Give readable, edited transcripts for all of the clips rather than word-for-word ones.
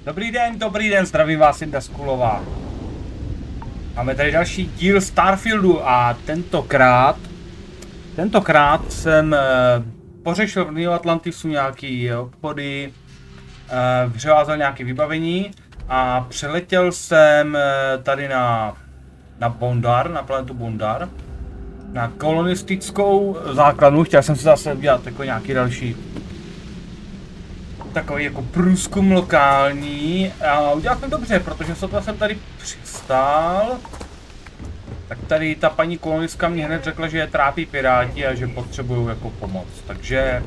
Dobrý den, zdravím vás, Jenda z Kulová. Máme tady další díl Starfieldu a tentokrát jsem pořešil v New Atlantisu nějaký obchody, vyřevázel nějaké vybavení a přeletěl jsem tady na Bondar, na planetu Bondar, na kolonistickou základnu. Chtěl jsem si zase udělat jako nějaký další takový jako průzkum lokální a udělal jsem dobře, protože sotva jsem tady přistál, tak tady ta paní kolonistka mě hned řekla, že je trápí piráti a že potřebují jako pomoc, takže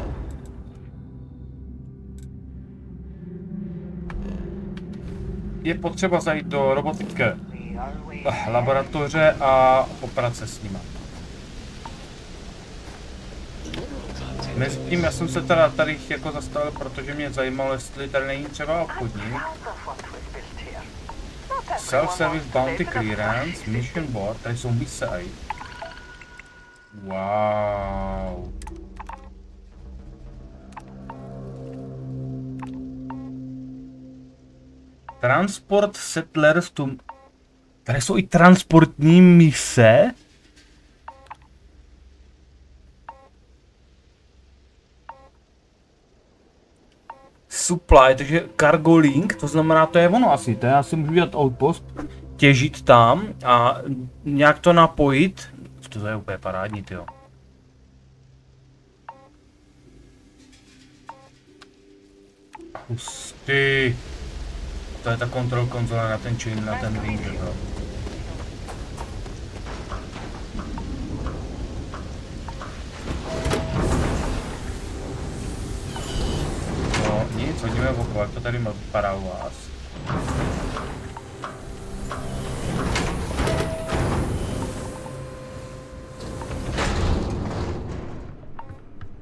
je potřeba zajít do robotické laboratoře a poprat se s nima. Mezitím já jsem se teda tady jako zastavil, protože mě zajímalo, jestli tady není třeba obchodník. Self-service bounty clearance, mission board, tady jsou mise. Wow. Transport settlers to... Tady jsou i transportní mise? Supply, takže cargo link, to znamená, to je ono asi, to já si můžu dělat outpost, těžit tam a nějak to napojit, to je úplně parádní, tyjo. Hustý. To je ta kontrol konzole na ten chain, na ten ring, jo. Nic, hodíme okolo, jak to tady vypadá u vás.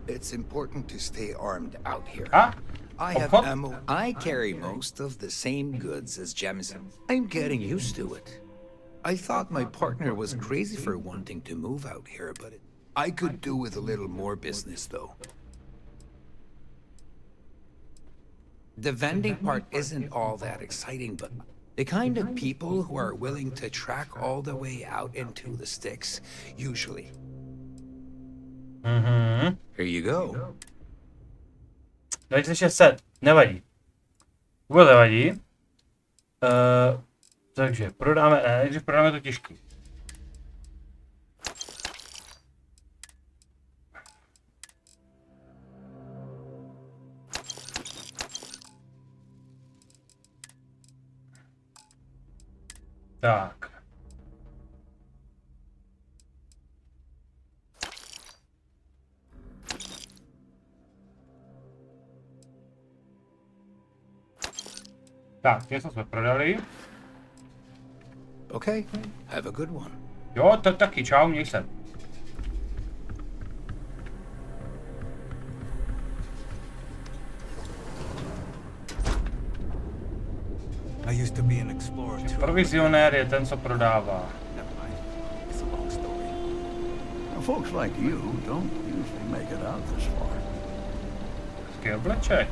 It's important to stay armed out here. A? I have ammo. I carry most of the same goods as Jemison. I'm getting used to it. I thought my partner was crazy for wanting to move out here, but I could do with a little more business, though. The vending part isn't all that exciting, but the kind of people who are willing to track all the way out into the sticks, usually. Here you go. 2600, nevadí. Vůbec nevadí. Takže prodáme, nejdřív prodáme to těžký. Tak. Tak, něco jsme prodali. Okay, have a good one. Jo, to taky, čau, měj se. I used to be an explorer too. Provizionér je ten, co prodává. It's a long story. Folks like you don't usually make it out this far. Hezký obleček.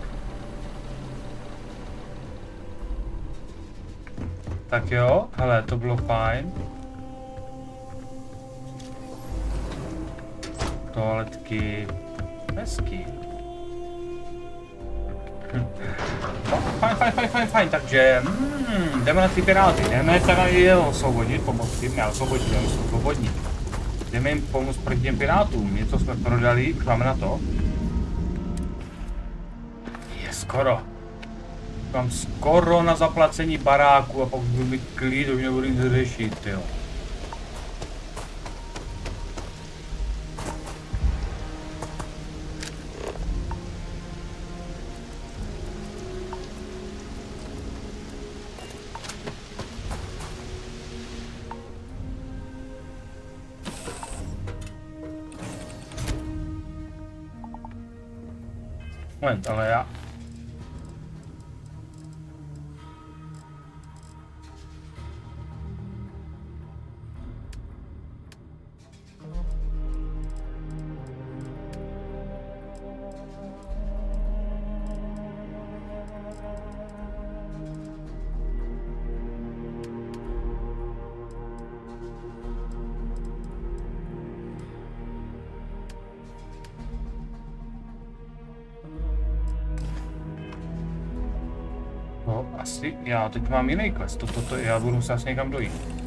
Tak jo, hele, to bylo fajn. Toaletky. Hezký. Fajn, takže jdeme na ty piráty, jdeme teda je osvobodit, pomoct jim, ne osvobodit, jdeme se osvobodit. Jdeme jim pomoct proti těm pirátům, něco jsme prodali, už máme na to. Je skoro. Mám skoro na zaplacení baráku a pak budu mít klid, už nebudu nic řešit, jo. Moment, ale já... asi, já teď mám jiný quest, toto, já budu muset asi někam dojít.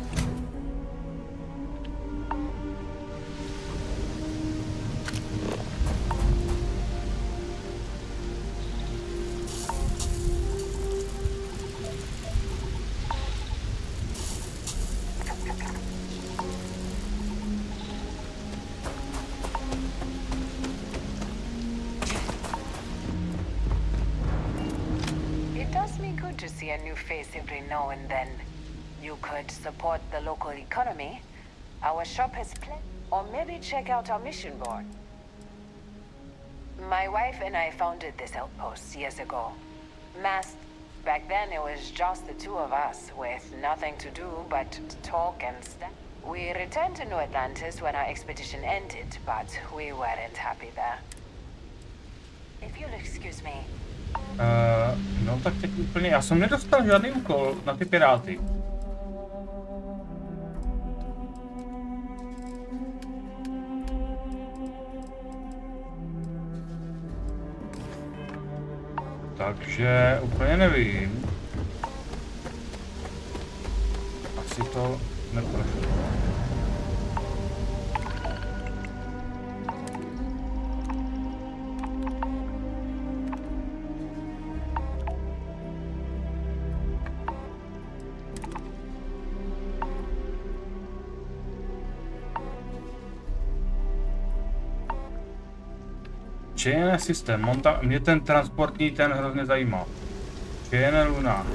To see a new face every now and then. You could support the local economy. Our shop has plenty. Or maybe check out our mission board. My wife and I founded this outpost years ago. Masked. Back then it was just the two of us, with nothing to do but to talk and stuff. We returned to New Atlantis when our expedition ended, but we weren't happy there. If you'll excuse me. No tak teď úplně, já jsem nedostal žádný úkol na ty piráty. Takže úplně nevím. Asi to neprošlo. Jiné systém, mě ten transportní ten hrozně zajímal. Jiné luna.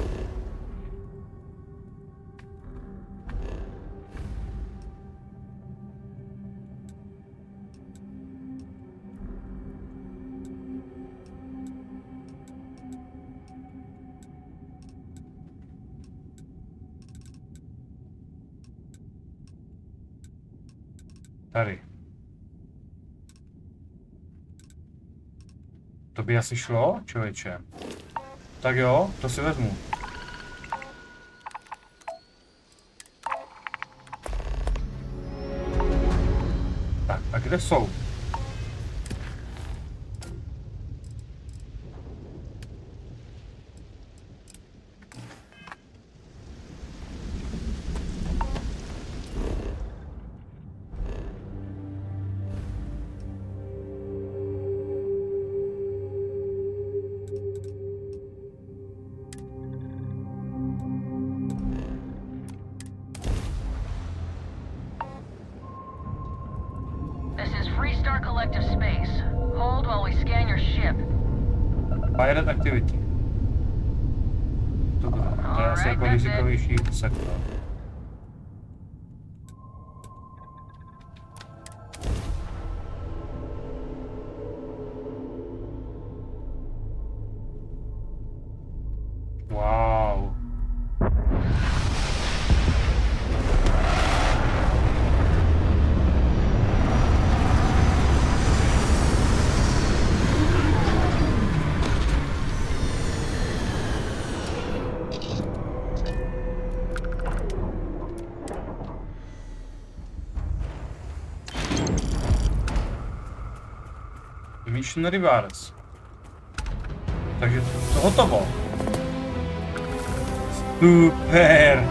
Tady. To by asi šlo, člověče. Tak jo, to si vezmu. Tak, a kde jsou? Pirate activity. To je asi jako rizikovější sektor. Wow. Missionary Wars. Takže to hotovo. Super.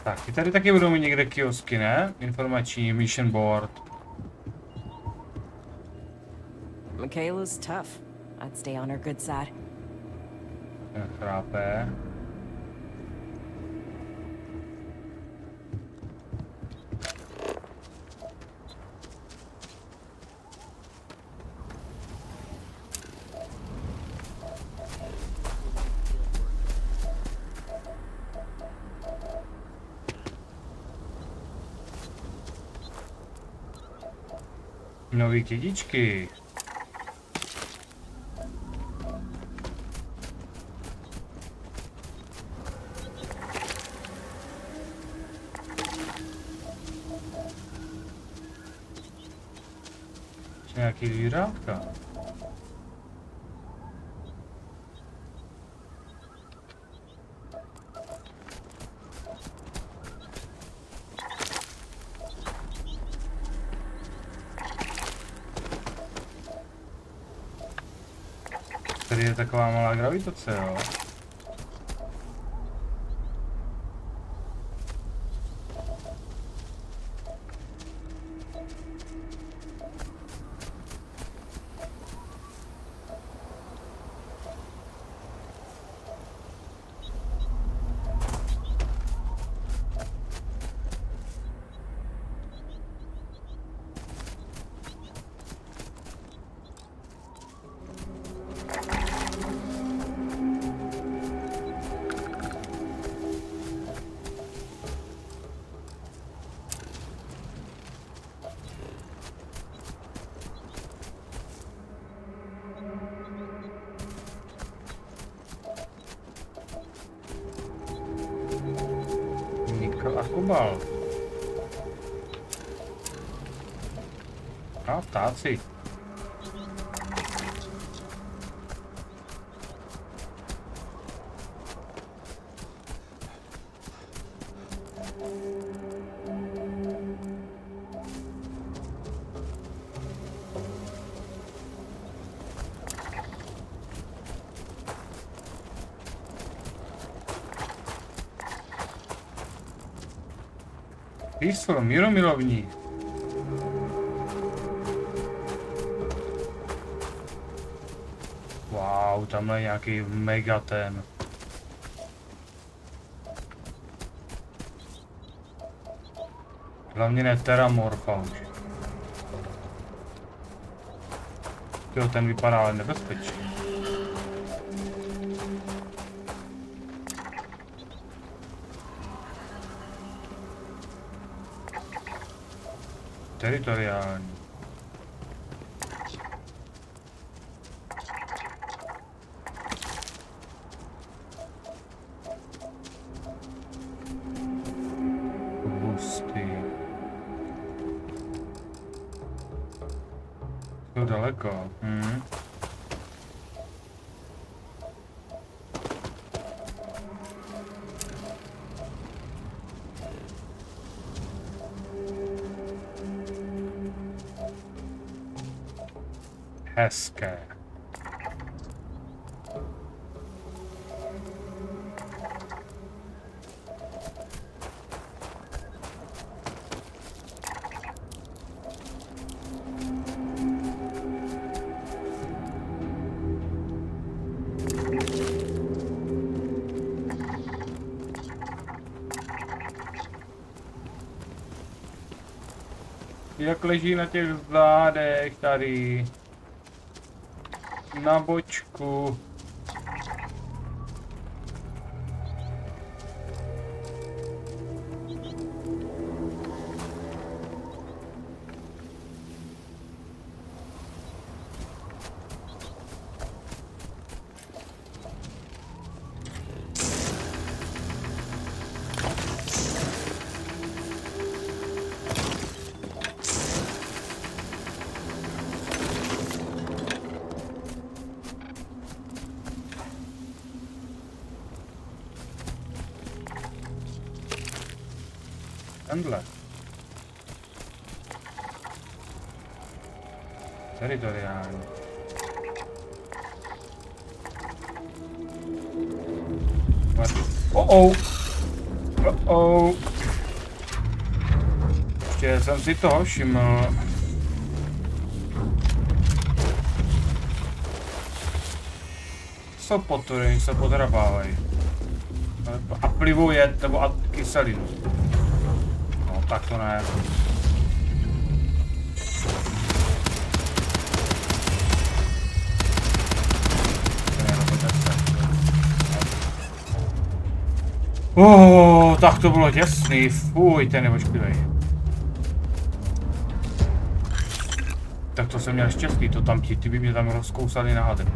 Tak, i tady taky budou mít někde kiosky, ne? Informační mission board. Michaela's tough. I'd stay on her good side. Chrápe. Nový kytičky. Nějaký zvířátka. tady je taková malá gravitace, jo. Nikl a kobalt. A ptáci. Číslo, míromilovní. Wow, tamhle je nějaký megaten. Hlavně ne teramorfa už. Jo, ten vypadá ale nebezpečně. Teritoriální. Hustý. To daleko. Hezké. Jak leží na těch zádech tady. Na bočku. Tenhle. Teritoriální. Ještě jsem si toho všiml. Jsou potury, se podrabávají. A plivou jed, nebo a kyselinu. No tak to ne. Tak to bylo těsný, fuj, ten nebo špivej. Tak to jsem měl štěstí, to tam ty by mě tam rozkousali na hadr.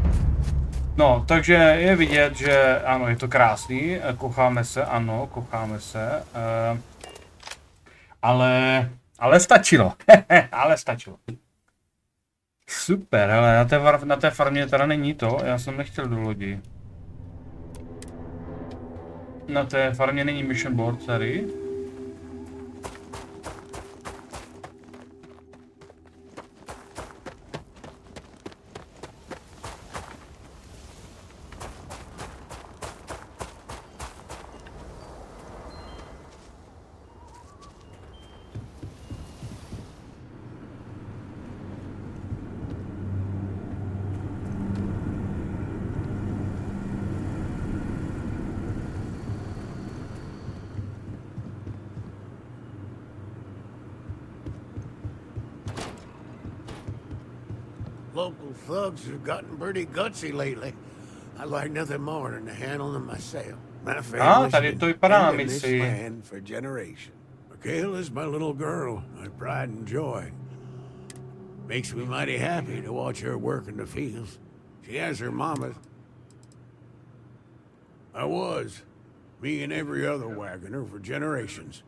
No, takže je vidět, že ano, je to krásný, kocháme se, ano, kocháme se, ale stačilo, ale stačilo. Super, ale na té farmě teda není to, já jsem nechtěl do lodi. Na té farmě není mission board tady. You thugs have gotten pretty gutsy lately. I like nothing more than to handle them myself. My family's tady been to vypadá na tending this misi. land for generations. Michaela's my little girl, my pride and joy. Makes me mighty happy to watch her work in the fields. She has her mama's. I was. Me and every other wagoner for generations.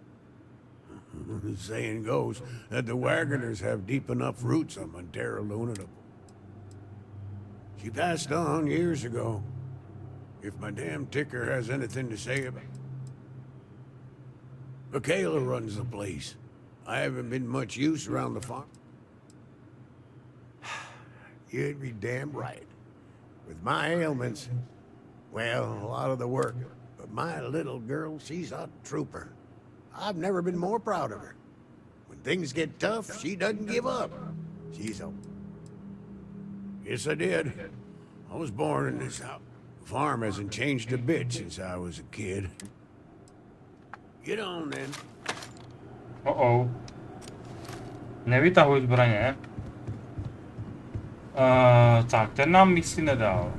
The saying goes that the wagoners have deep enough roots on Montero Luna to... She passed on years ago. If my damn ticker has anything to say about... Michaela runs the place. I haven't been much use around the farm. You'd be damn right. With my ailments, well, a lot of the work. But my little girl, she's a trooper. I've never been more proud of her. When things get tough, she doesn't give up. She's a... Yes, I did. I was born in this house. The farm hasn't changed a bit since I was a kid. Get on, then. Nevytahuj zbraně. Tak, ten nám misi nedal.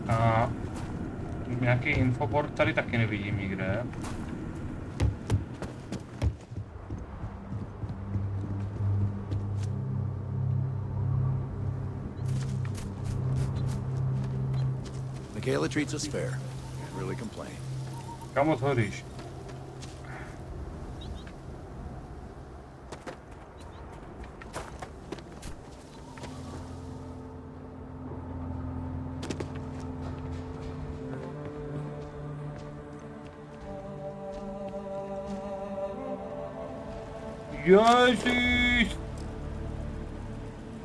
A nějaký infoboard tady taky nevidím nikde. Michaela treats us fair. Can't really complain. Kam odhodíš? Ježiš!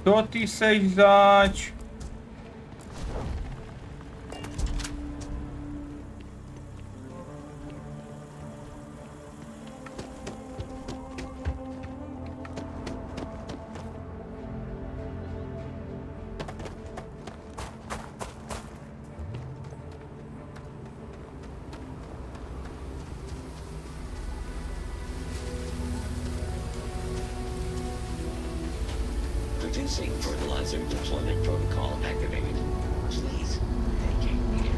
To ty seš zač? Producing fertilizer deployment protocol activated. Please, vacate the area.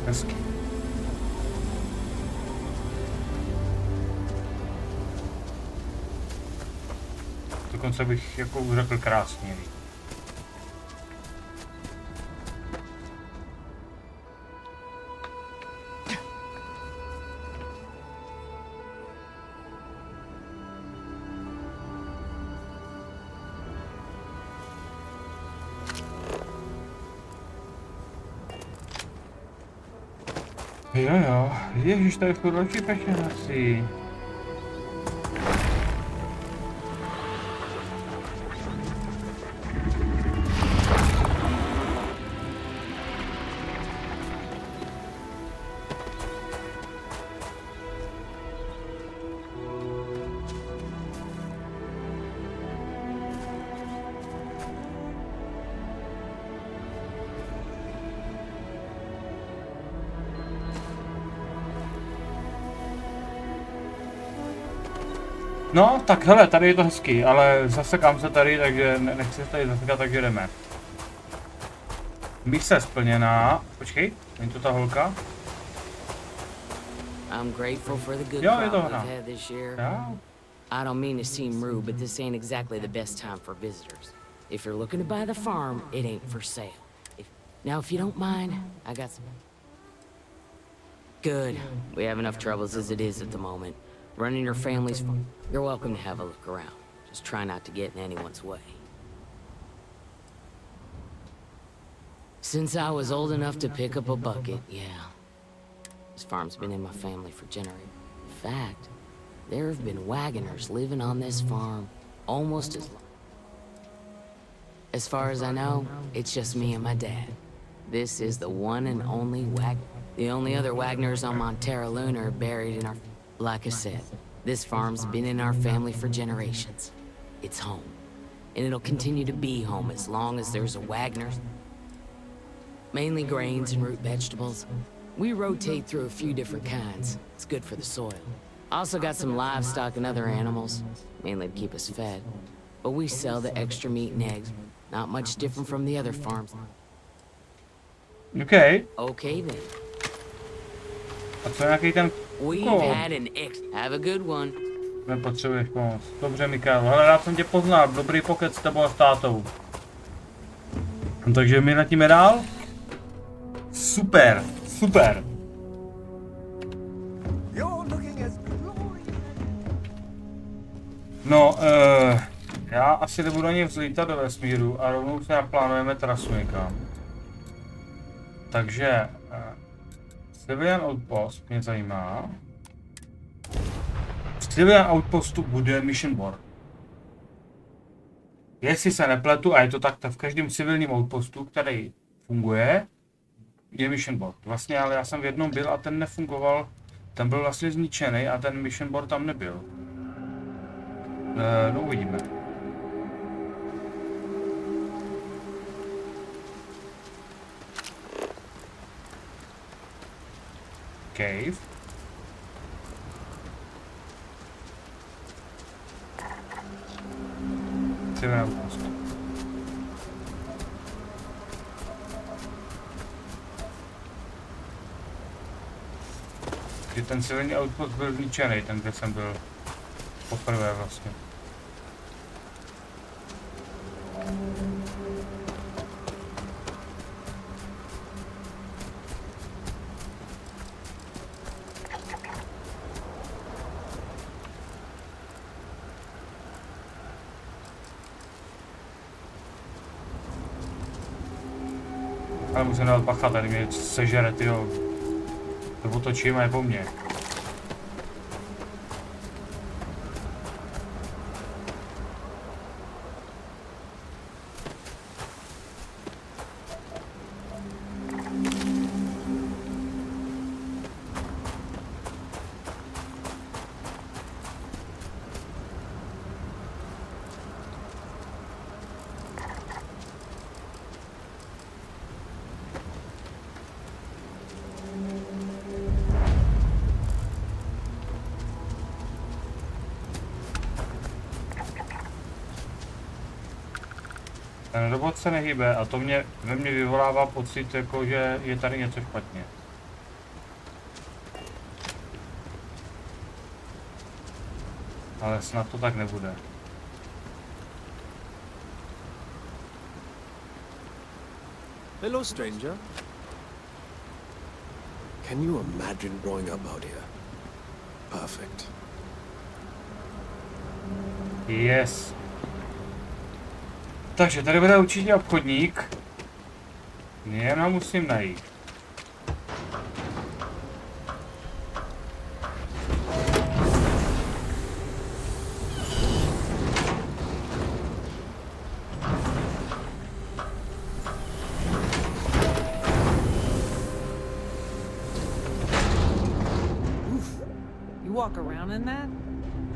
Hezky. Dokonce bych jako řekl krásně. Jo, ježiš, to je furt oči pečen asi. No, tak hele, tady je to hezký, ale zasekám se tady, takže nechci se tady zasekat, takže jdeme. Mise splněná. Počkej, není to ta holka? I'm grateful for the good Jo, je crop to we've ona. had this year. Jo. I don't mean to seem rude, but this ain't exactly the best time for visitors. If you're looking to buy the farm, it ain't for sale. Now, if you don't mind, I got some... Good. We have enough troubles as it is at the moment. Running your family's farm. You're welcome to have a look around. Just try not to get in anyone's way. Since I was old enough to pick up a bucket, yeah. This farm's been in my family for generations. In fact, there have been wagoners living on this farm almost as long. As far as I know, it's just me and my dad. This is the one and only wagon. The only other Wagners on Montera Luna are buried in our... Like I said, this farm's been in our family for generations. It's home. And it'll continue to be home as long as there's a Wagner. Mainly grains and root vegetables. We rotate through a few different kinds. It's good for the soil. Also got some livestock and other animals, mainly to keep us fed. But we sell the extra meat and eggs. Not much different from the other farms. Okay. Okay then. A co nějaký ten We've kód? had an Have a good one. Nepotřebuješ pomoc. Dobře, Mikael. Hele, rád jsem tě poznal. Dobrý pokec s tebou a s tátou. No, takže my letíme dál. Super, super. No, já asi nebudu ani vzlítat do vesmíru a rovnou se naplánujeme trasu někam. Takže Civilian Outpost mě zajímá. V Civilian Outpostu bude mission board. Jestli se nepletu, a je to takto v každém civilním outpostu, který funguje, je mission board. Vlastně, ale já jsem v jednom byl a ten nefungoval. Ten byl vlastně zničený a ten mission board tam nebyl. No uvidíme. Cave. Civilní outpost. Že ten civilní outpost byl zničený, ten, kde jsem byl poprvé vlastně. Ale musím dát pacha, tady mě sežere, tyjo. To otočím a je po mně. Ten robot se nehýbe a to ve mně vyvolává pocit, jako že je tady něco špatně. Ale snad to tak nebude. Hello, stranger. Can you imagine growing up out here? Perfect. Yes. Takže tady bude určitě obchodník. Jen ho musím najít. You walk around in that?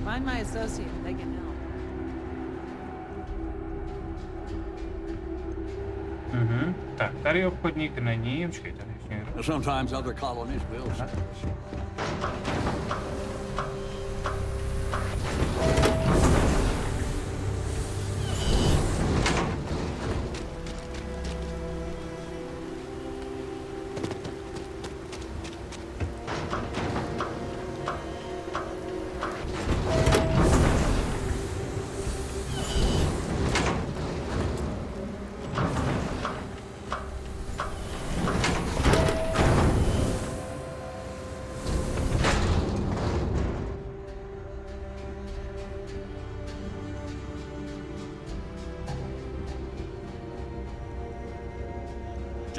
Find my associate, they can help. Tak, tady obchodník není, počkej, tady ještě někdo. Sometimes other colonies will.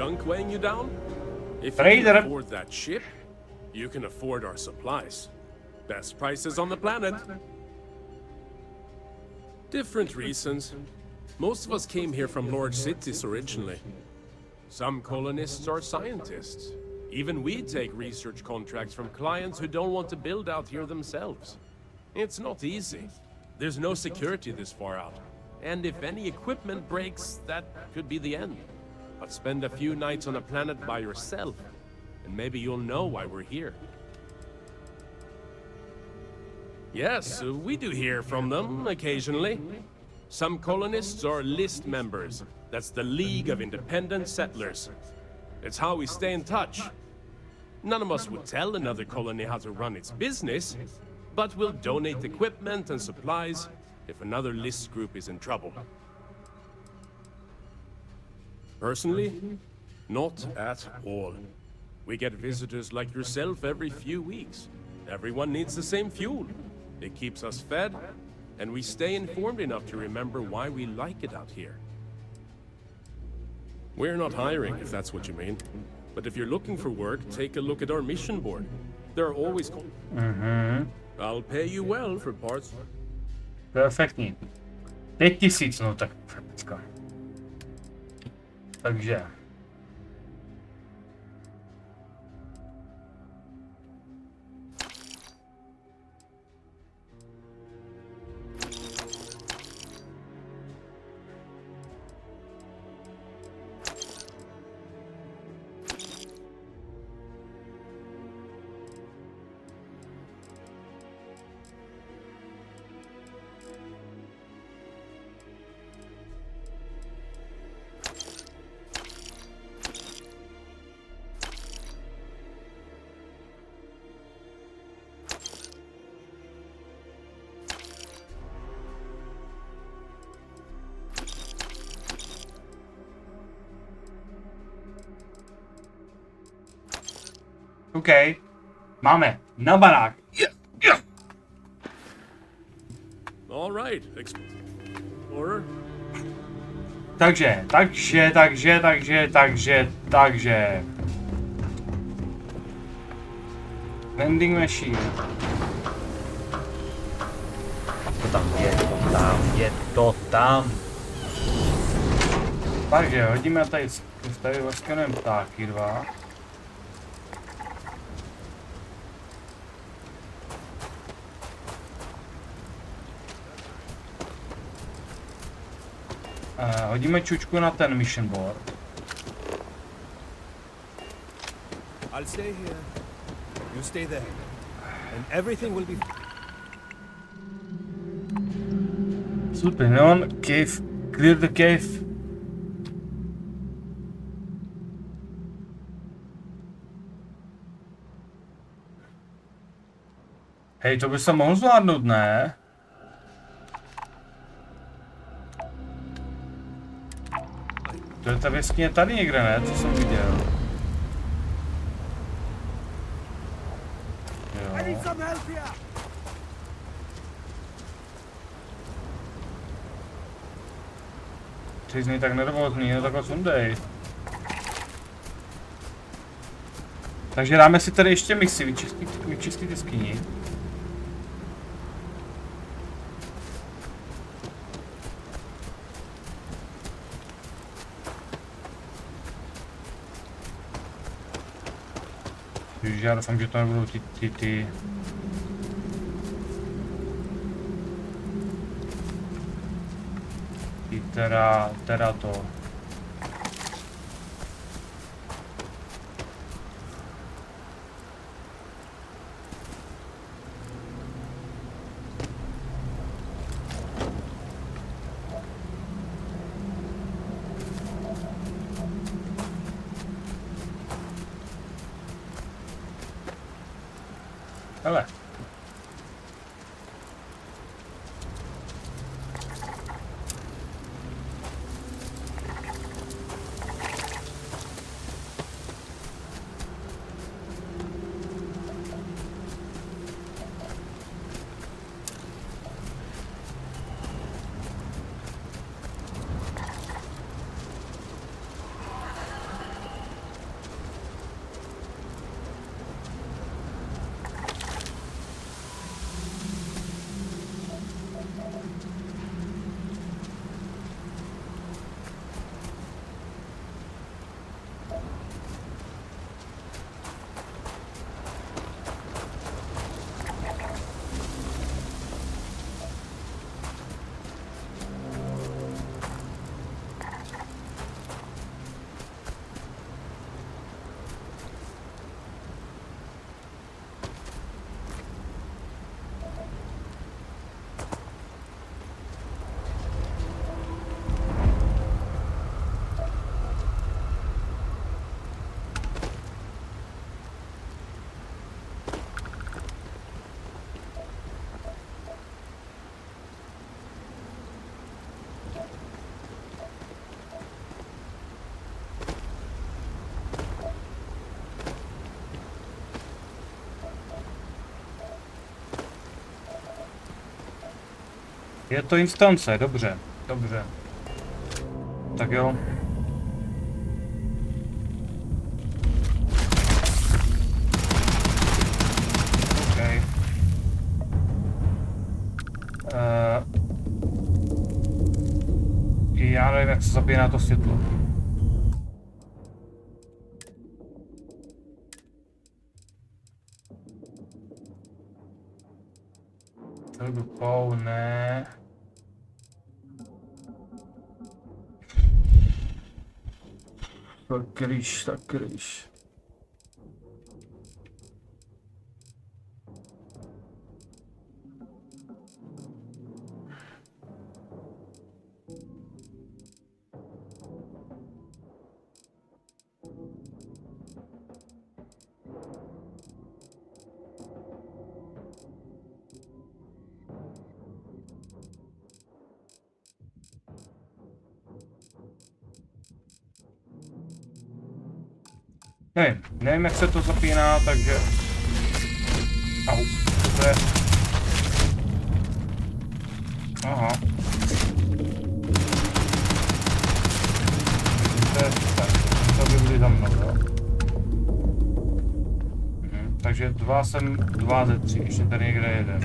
junk weighing you down? If you Trader. can afford that ship, you can afford our supplies. Best prices on the planet. Different reasons. Most of us came here from large cities originally. Some colonists are scientists. Even we take research contracts from clients who don't want to build out here themselves. It's not easy. There's no security this far out. And if any equipment breaks, that could be the end. But spend a few nights on a planet by yourself, and maybe you'll know why we're here. Yes, we do hear from them occasionally. Some colonists are list members. That's the League of Independent Settlers. It's how we stay in touch. None of us would tell another colony how to run its business, but we'll donate equipment and supplies if another list group is in trouble. Personally, not at all. We get visitors like yourself every few weeks. Everyone needs the same fuel. It keeps us fed, and we stay informed enough to remember why we like it out here. We're not hiring, if that's what you mean. But if you're looking for work, take a look at our mission board. There are always... I'll pay you well for parts. Perfektní. 5000, no tak praktická. Takže. OK. Máme na barák. All right, explorer. Takže. Vending machine. Je to tam. Takže hodíme tady oskenujeme ptáky 2. Hodíme čučku na ten mission board. I'll stay here. You stay there. And everything will be... Super, neon, cave, clear the cave. Hej, to by se mohl zvládnout, ne? To je ta věskně tady někde, ne? Co jsem viděl. Jo. Ty jsi tak nervózní, no takhle sundej. Takže dáme si tady ještě misi, vyčistit jeskyni. Ježiš, já doufám, že to nebudou ty... teda to. Hele. Je to instance, dobře, dobře. Tak jo. OK. Já nevím, jak se zapíná to světlo. Ne. Tak ryš. Nevím, jak se to zapíná, takže... Au, co to je? Aha. To je super, to by byli za mnou, jo. Takže 2 ze 3, ještě tady někde jeden.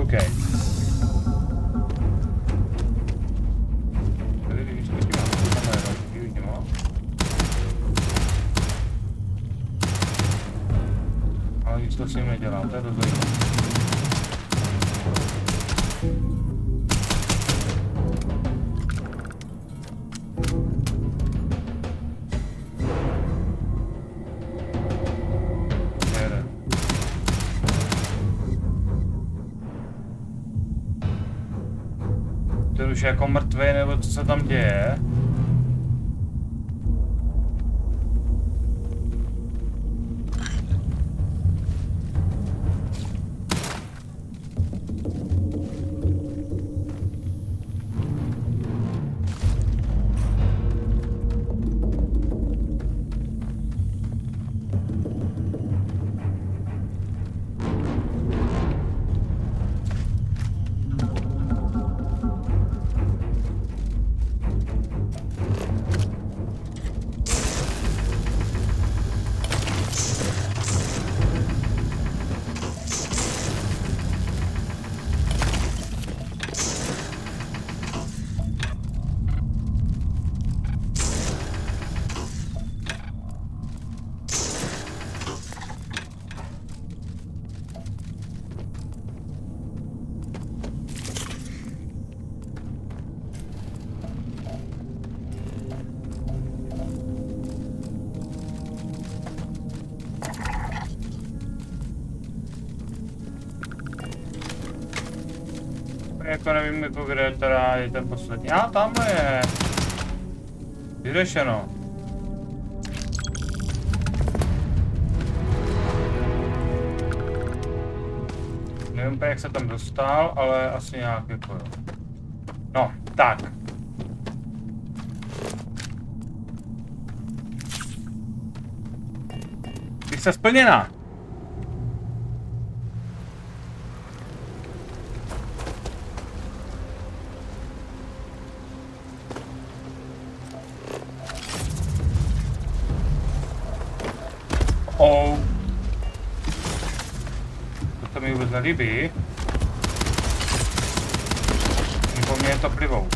OK. To s ním nedělám, to je dost zajímavé. To už je jako mrtvý, nebo co se tam děje? Jako nevím, jako kde teda je ten poslední. A tamhle je. Vyřešeno. Nevím, jak se tam dostal, ale asi nějak jako jo. No, tak. Mise splněna. To mi vůbec nelíbí. Po mně je to plivou.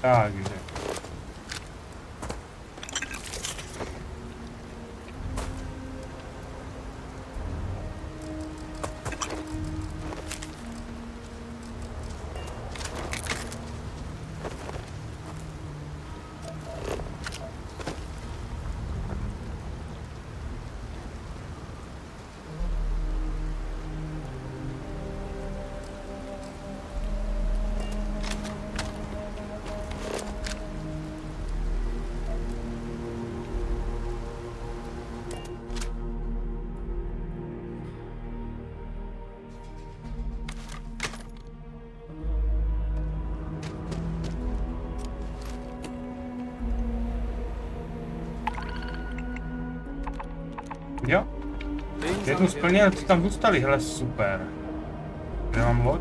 Takže. Jo? Jednu splněl, co tam zůstali, hele super. Kde mám loď?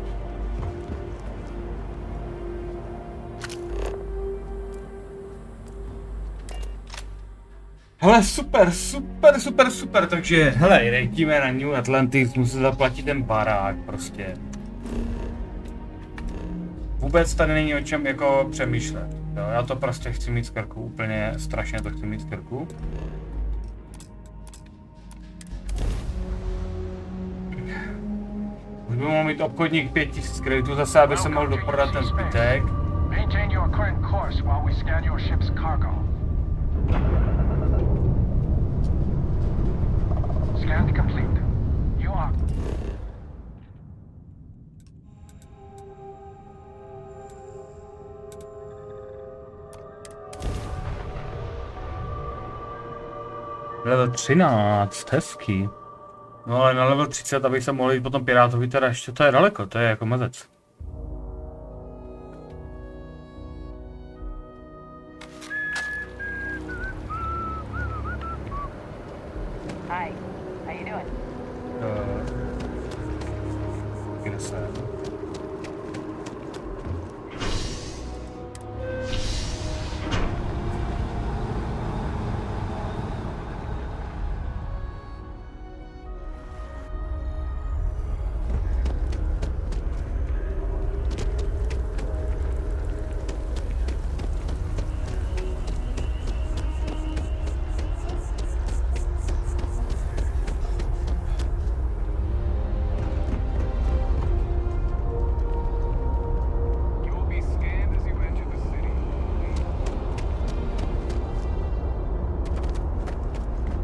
Hele super, takže hele, jedeme na New Atlantis, musím zaplatit ten barák prostě. Vůbec tady není o čem jako přemýšlet, jo, já to prostě chci mít z krku, úplně strašně to chci mít z krku. Už by mohl mít obchodník 5000 kreditů zase, aby se mohl doprodat ten zbytek. Level 13, hezký. No ale na level 30, abych se mohl jít potom pirátovi, teda ještě to je daleko, to je jako mazec. Hi, how you doing? Kde jsem?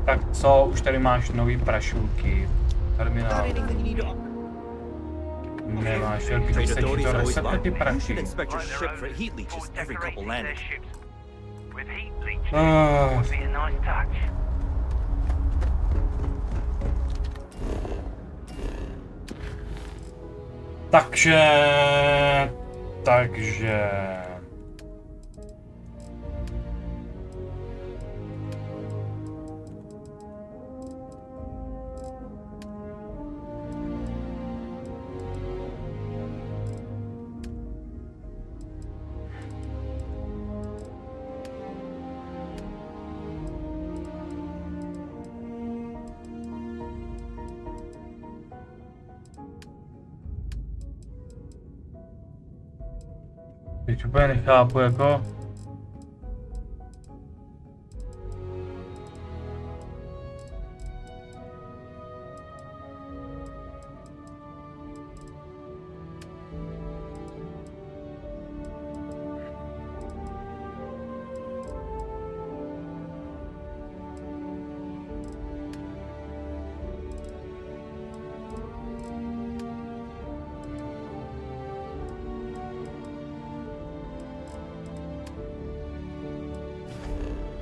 Tak co, už tady máš nový prašulky. Terminál. Nemáš, jak bych se ti to resetne ty prašky. Takže... Teď úplně nechápu, jako...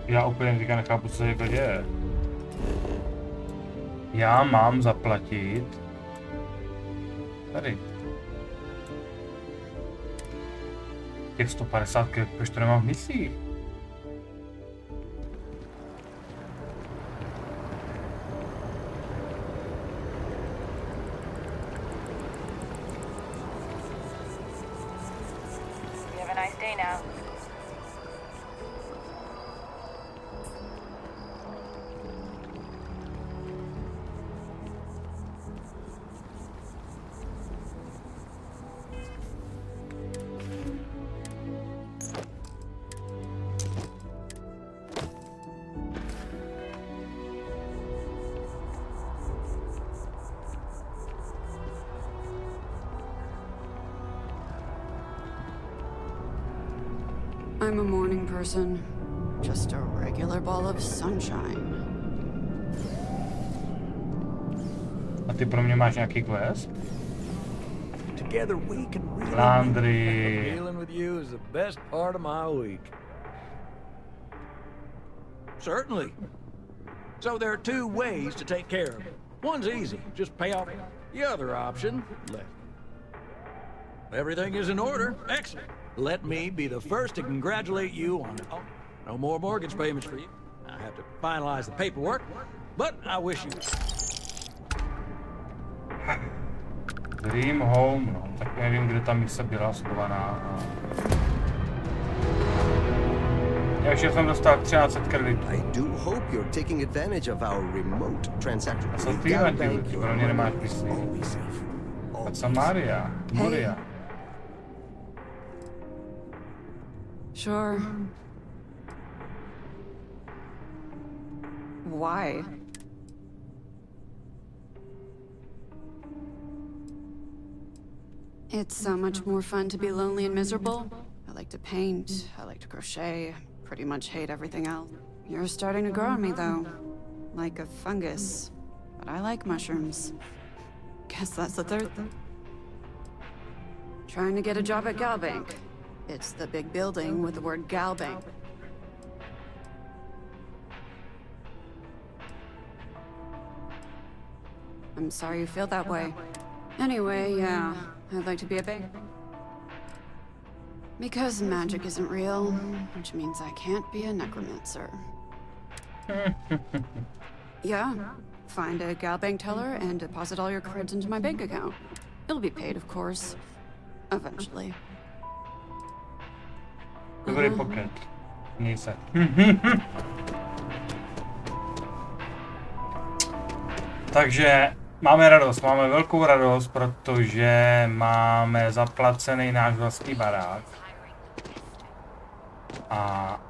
Já úplně teďka nechápu, co se jako děje. Já mám zaplatit... Tady. Těch 150, proč to nemám v misích? You have a nice day now. I'm a morning person. Just a regular ball of sunshine. A ty pro mě máš nějaký quest? Together we can really Laundry. dealing with you is the best part of my week. Certainly. So there are two ways to take care of it. One's easy, just pay off. The other option, left. Everything is in order. Excellent. Let me be the first to congratulate you on no more mortgage payments for you. I have to finalize the paperwork, but I wish you. Dream Home, no, tak nevím, kde ta mise byla schovaná. Já už jsem dostal 1300 kreditů. I do hope you're taking advantage of our remote transaction. A co ty Antiluky, pro mě nemáš písny. A co Maria? Moria. Sure. Why? It's so much more fun to be lonely and miserable. I like to paint, I like to crochet, pretty much hate everything else. You're starting to grow on me though, like a fungus. But I like mushrooms. Guess that's the third thing. Trying to get a job at Galbank. It's the big building with the word Galbank. I'm sorry you feel that way. Anyway, yeah, I'd like to be a bank. Because magic isn't real, which means I can't be a necromancer. Yeah, find a Galbank teller and deposit all your creds into my bank account. It'll be paid, of course. Eventually. Dobrý pocket. Měj se. Takže máme radost, máme velkou radost, protože máme zaplacený náš vlastní barák. A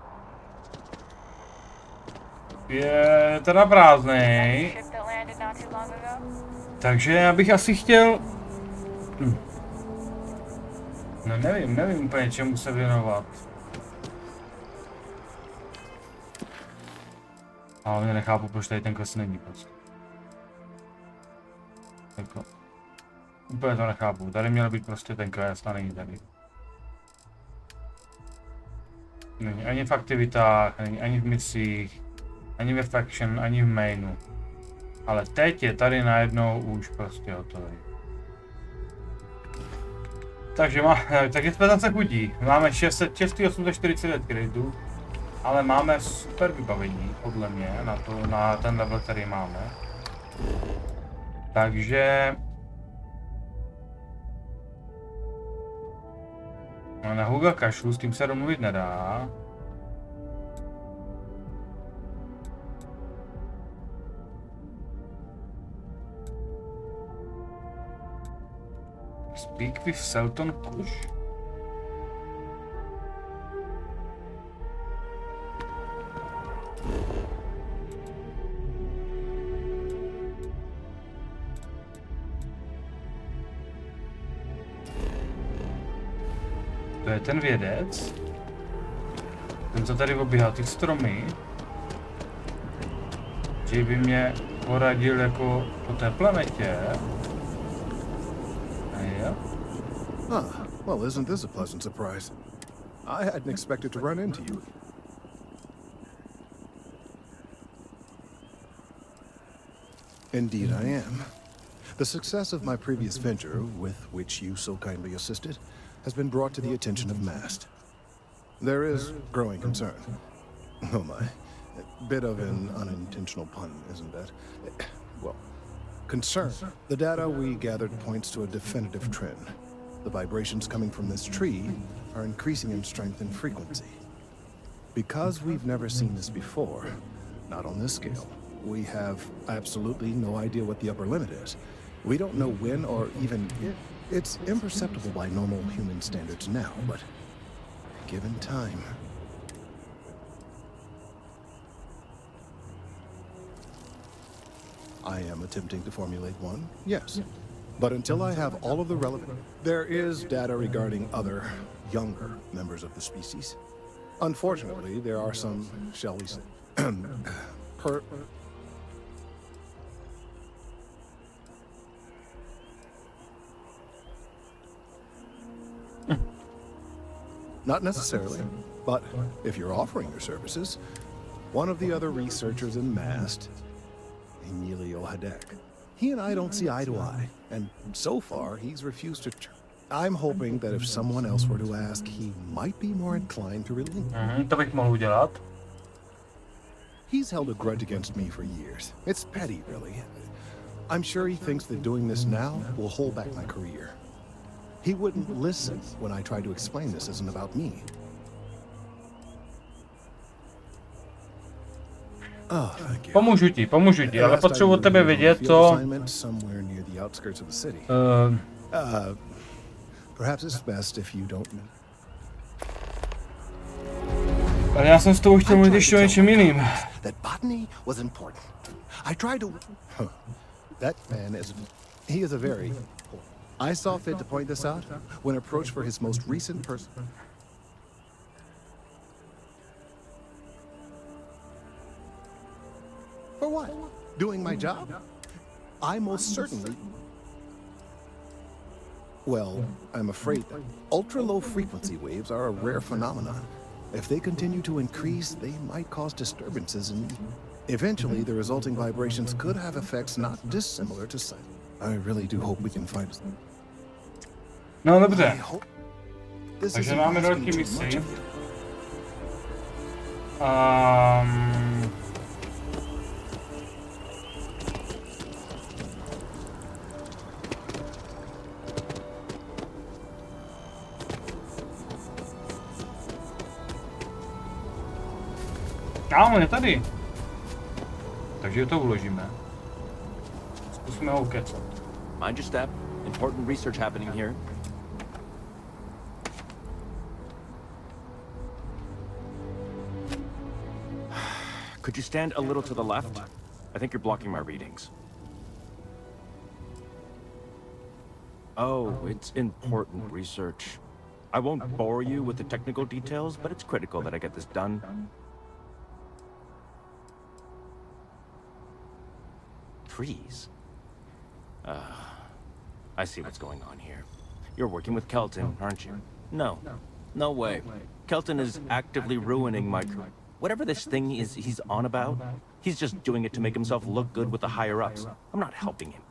je teda prázdnej. Takže já bych asi chtěl... No nevím úplně čemu se věnovat. Ale mě nechápu, proč tady ten quest není prostě. Jako, úplně to nechápu. Tady měl být prostě ten quest a není tady. Není ani v aktivitách, není ani v misích, ani ve faction, ani v mainu. Ale teď je tady najednou už prostě hotový. Takže jsme zase chudí. Máme 849 kreditů, ale máme super vybavení, podle mě, na ten level, který máme. Takže... Na Huga kašlu, s tím se domluvit nedá. Speak with Selton Kush. To je ten vědec. Ten, co tady obíhá ty stromy. Že by mě poradil jako po té planetě. Ah, well, isn't this a pleasant surprise? I hadn't expected to run into you. Indeed I am. The success of my previous venture, with which you so kindly assisted, has been brought to the attention of Mast. There is growing concern. Oh my. A bit of an unintentional pun, isn't that? Well, concern. The data we gathered points to a definitive trend. The vibrations coming from this tree are increasing in strength and frequency. Because we've never seen this before, not on this scale, we have absolutely no idea what the upper limit is. We don't know when or even if. It's imperceptible by normal human standards now, but given time... I am attempting to formulate one, yes. But until I have all of the relevant... There is data regarding other, younger members of the species. Unfortunately, there are some, shall we say, Not necessarily, but if you're offering your services, one of the other researchers in Mast, Emilio Hadek, he and I don't see eye to eye, and so far he's refused to. I'm hoping that if someone else were to ask, he might be more inclined to relinquish. To bych mohl udělat. He's held a grudge against me for years. It's petty, really. I'm sure he thinks that doing this now will hold back my career. He wouldn't listen when I tried to explain this isn't about me. Oh, thank you. Pomůžu ti, ale potřebuji od tebe vědět, co... Perhaps it's best if you don't. Ale já jsem s tebou chtěl mluvit ještě o něčem jiným. That botany was important. I tried to. That man is. He is a very. I saw fit to point this out when approached for his most recent person. For what? Doing my job? I most certainly. Well, I'm afraid that ultra-low frequency waves are a rare phenomenon. If they continue to increase, they might cause disturbances in me. Eventually, the resulting vibrations could have effects not dissimilar to sight. I really do hope we can find. No dobře. Takže máme velký misi. On je tady. Takže to uložíme. Zkusíme ho kecat. Mind your step. Important research happening here. Could you stand a little to the left? I think you're blocking my readings. Oh, it's important research. I won't bore you with the technical details, but it's critical that I get this done. Trees? I see what's going on here. You're working with Kelton, aren't you? No. No way. Kelton is actively ruining my career. Whatever this thing is he's on about, he's just doing it to make himself look good with the higher-ups. I'm not helping him.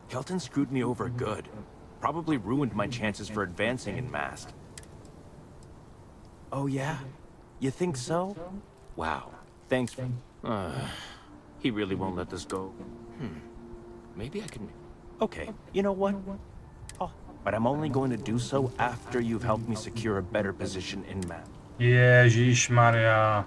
Kelton screwed me over good. Probably ruined my chances for advancing in Mask. Oh yeah? You think so? Wow. Thanks. He really won't let this go. Maybe I can... Okay, you know what? Oh, but I'm only going to do so after you've helped me secure a better position in Mask. Ježišmarja.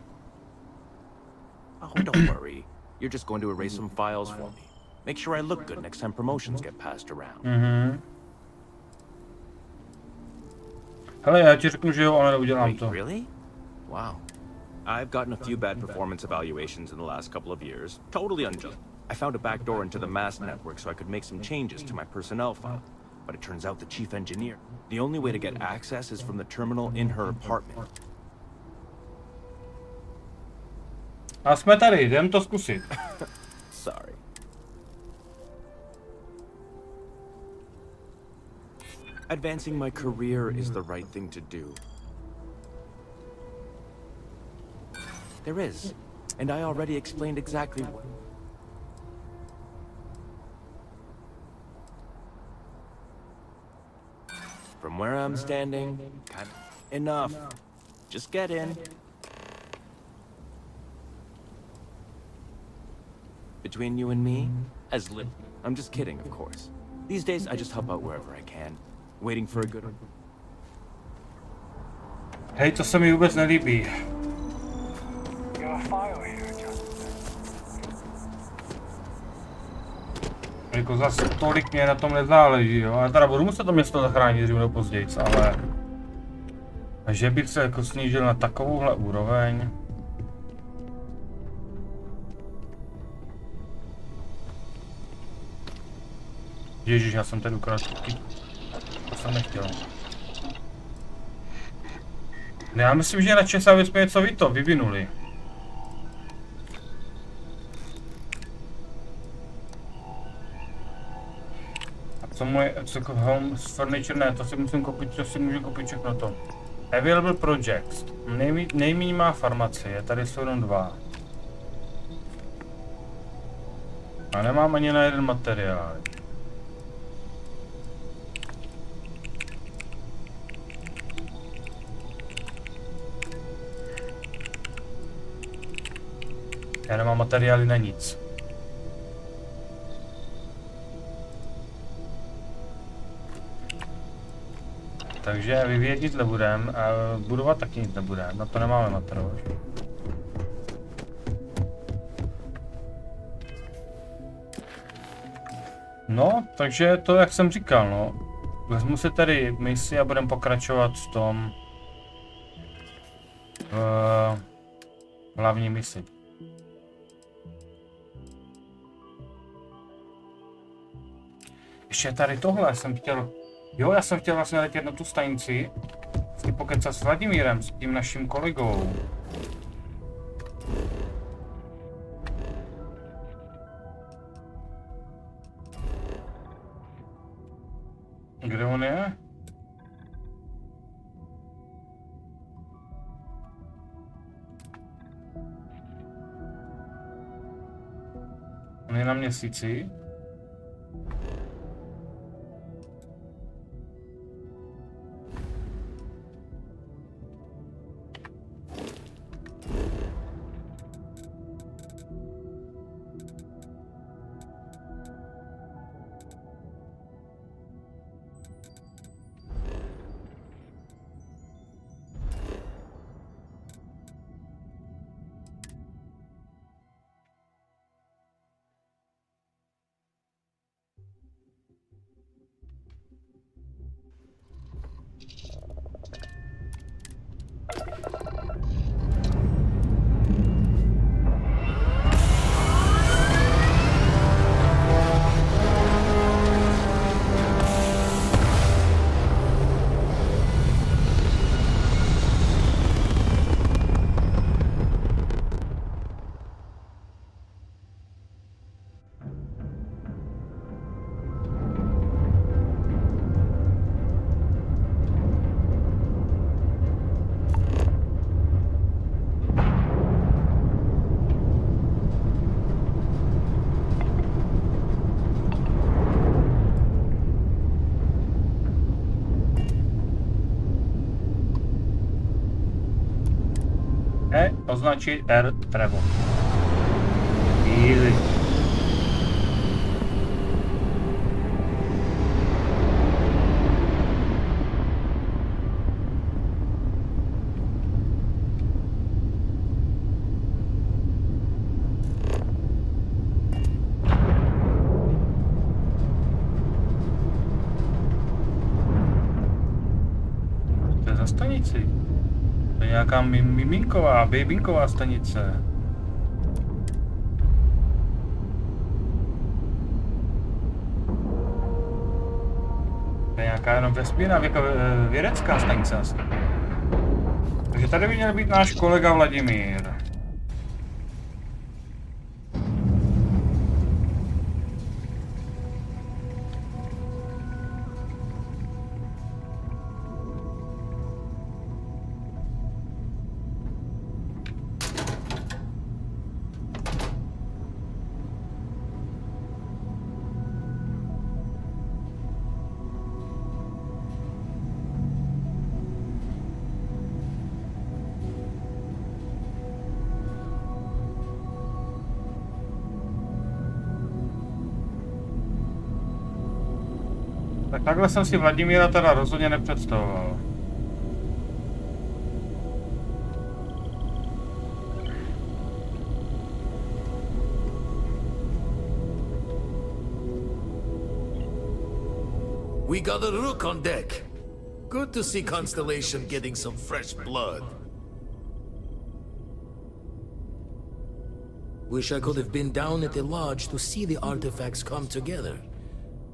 Oh, don't worry. You're just going to erase some files for me. Make sure I look good next time promotions get passed around. Hele, já ti řeknu, že jo, ale neudělám to. Really? Wow. I've gotten a few bad performance evaluations in the last couple of years. Totally unjust. I found a backdoor into the mass network so I could make some changes to my personnel file. But it turns out the chief engineer. The only way to get access is from the terminal in her apartment. A jsme tady, jdem to zkusit. Sorry. Advancing my career is the right thing to do. There is, and I already explained exactly what. From where I'm standing, kind of enough. Just get in. Between you and me, as little. I'm just kidding, of course. These days, I just help out wherever I can. Waiting for a good one. Hej, to se mi vůbec nelíbí. Jako zase tolik mě na tom nezáleží, jo. Já teda budu muset to město zachránit dřív nebo později, ale... A že bych se jako snížil na takovouhle úroveň... Ježiš, já jsem tady ukradl. To jsem nechtěl. No, já myslím, že je na čas, aby jsme něco vyvinuli. A co moje, co home furniture, ne, to si musím koupit, to si můžu koupit všechno to. Available projects. Nejméně má farmacie, tady jsou jenom 2. A nemám ani na jeden materiál. Já nemám materiály na nic. Takže vyvíjet nic nebudem a budovat taky nic nebudem, na to nemáme materiál. No, takže to, jak jsem říkal, no. Vezmu si tady misi a budeme pokračovat v tom hlavní misi. Ještě tady tohle jsem chtěl, já jsem chtěl vlastně letět na tu stanici, si pokecat s Vladimírem, s tím naším kolegou. Kde on je? On je na měsíci. Označit R travel. Easy. To je za stanici. To je nějaká miminková, babinková stanice. To je nějaká jenom vesmírná vědecká stanice asi. Takže tady by měl být náš kolega Vladimír. Tak takhle jsem si Vladimíra teda rozhodně nepředstavoval. We got a rook on deck. Good to see Constellation getting some fresh blood. Wish I could have been down at the lodge to see the artifacts come together.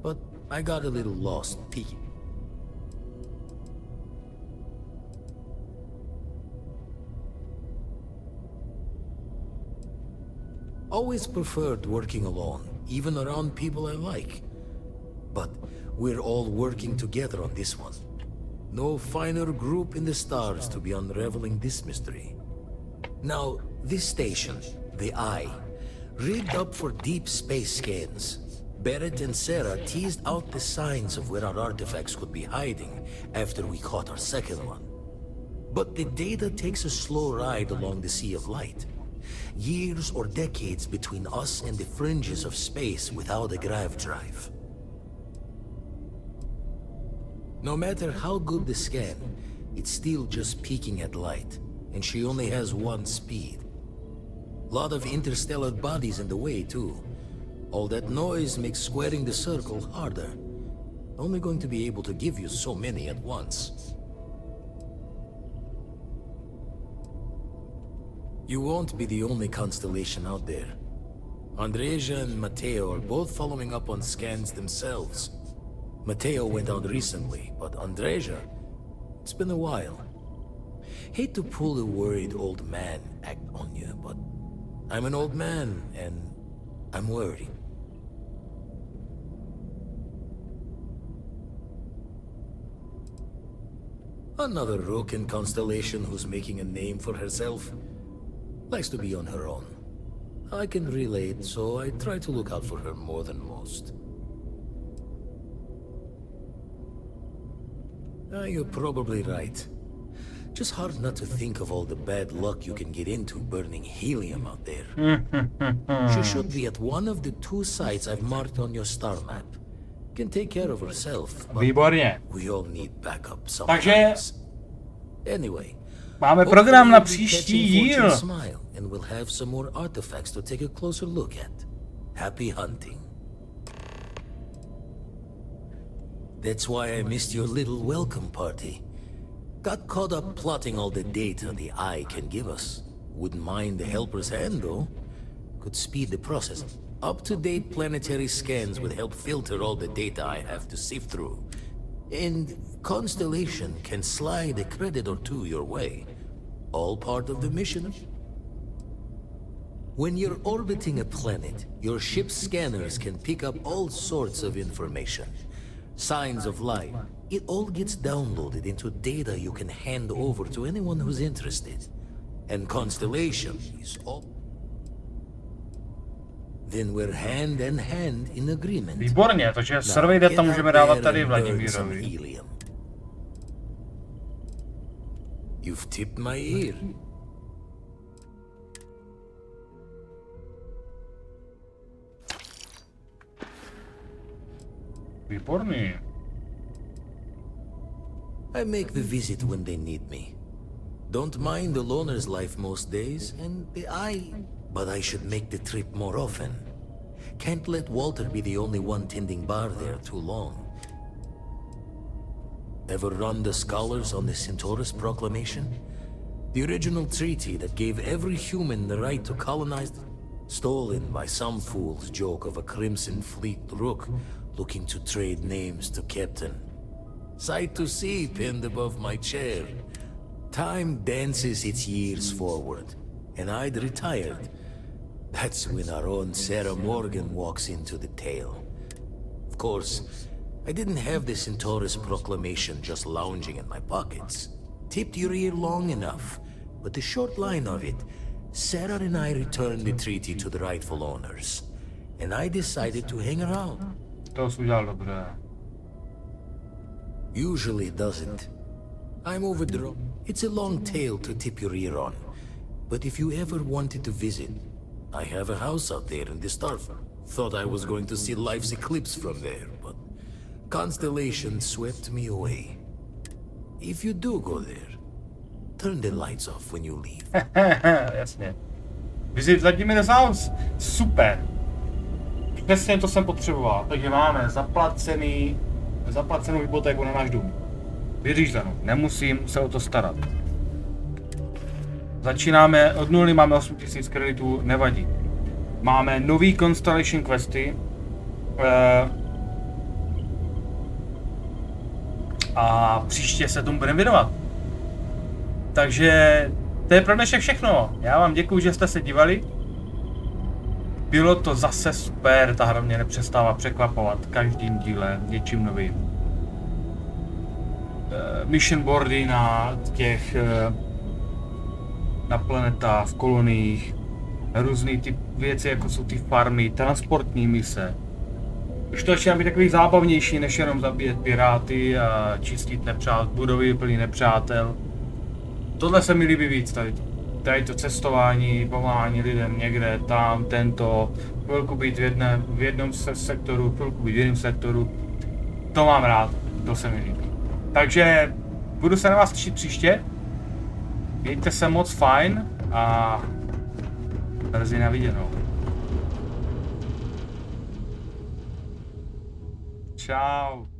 But I got a little lost peeking. Always preferred working alone, even around people I like. But we're all working together on this one. No finer group in the stars to be unraveling this mystery. Now, this station, the Eye, rigged up for deep space scans. Barrett and Sarah teased out the signs of where our artifacts could be hiding after we caught our second one. But the data takes a slow ride along the Sea of Light. Years or decades between us and the fringes of space without a grav drive. No matter how good the scan, it's still just peeking at light, and she only has one speed. Lot of interstellar bodies in the way, too. All that noise makes squaring the circle harder. Only going to be able to give you so many at once. You won't be the only constellation out there. Andreja and Matteo are both following up on scans themselves. Matteo went out recently, but Andreja, it's been a while. Hate to pull a worried old man act on you, but I'm an old man, and I'm worried. Another Roken constellation who's making a name for herself. Likes to be on her own. I can relate, so I try to look out for her more than most. You're probably right. Just hard not to think of all the bad luck you can get into burning helium out there. She should be at one of the 2 sites I've marked on your star map. Can take care of herself, but we all need backup sometimes. Anyway, máme program na příští díl. And we'll have some more artifacts to take a closer look at. Happy hunting. That's why I missed your little welcome party. Got caught up plotting all the data the Eye can give us. Wouldn't mind the helper's hand, though. Could speed the process. Up-to-date planetary scans would help filter all the data I have to sift through. And Constellation can slide a credit or 2 your way. All part of the mission. When you're orbiting a planet, your ship's scanners can pick up all sorts of information. Signs of life. It all gets downloaded into data you can hand over to anyone who's interested. And Constellation is all... Then we're hand in hand in agreement. Výborně, takže survey data můžeme dávat tady Vladimírovi. You've tipped my ear. Výborný. I make the visit when they need me. Don't mind the loner's life most days, and but I should make the trip more often. Can't let Walter be the only one tending bar there too long. Ever run the scholars on the Centaurus Proclamation? The original treaty that gave every human the right to colonize, stolen by some fool's joke of a Crimson Fleet rook looking to trade names to Captain. Sight to see pinned above my chair. Time dances its years forward, and I'd retired. That's when our own Sarah Morgan walks into the tale. Of course, I didn't have the Centaurus Proclamation just lounging in my pockets. Tipped your ear long enough, but the short line of it, Sarah and I returned the treaty to the rightful owners, and I decided to hang around. To jsi udělal dobře. Usually it doesn't. I'm overdrawn. It's a long tale to tip your ear on. But if you ever wanted to visit, I have a house out there in the Starfield. Thought I was going to see life's eclipse from there, but Constellation swept me away. If you do go there, turn the lights off when you leave. Jasně. Visit Vladimír's house. Super. Přesně to jsem potřeboval. Takže máme zaplacenou hypotéku na náš dům. Vyřízenou. Nemusím se o to starat. Začínáme od nuly, máme 8000 kreditů, nevadí. Máme nový Constellation questy. A příště se tomu budeme věnovat. Takže to je pro dnešek všechno. Já vám děkuji, že jste se dívali. Bylo to zase super, ta hra mě nepřestává překvapovat každým dílem něčím novým. Mission boardy na těch na planetách, v koloniích, různý ty věci, jako jsou ty farmy, transportní mise. Už to začíná být takový zábavnější, než jenom zabíjet piráty a čistit budovy plný nepřátel. Tohle se mi líbí víc, tady to cestování, pomáhání lidem někde, tam, tento, chvilku být v jednom sektoru, chvilku být v jiném sektoru. To mám rád, to se mi líbí. Takže budu se na vás těšit příště. Mějte se moc fajn a brzy na viděnou. Čau.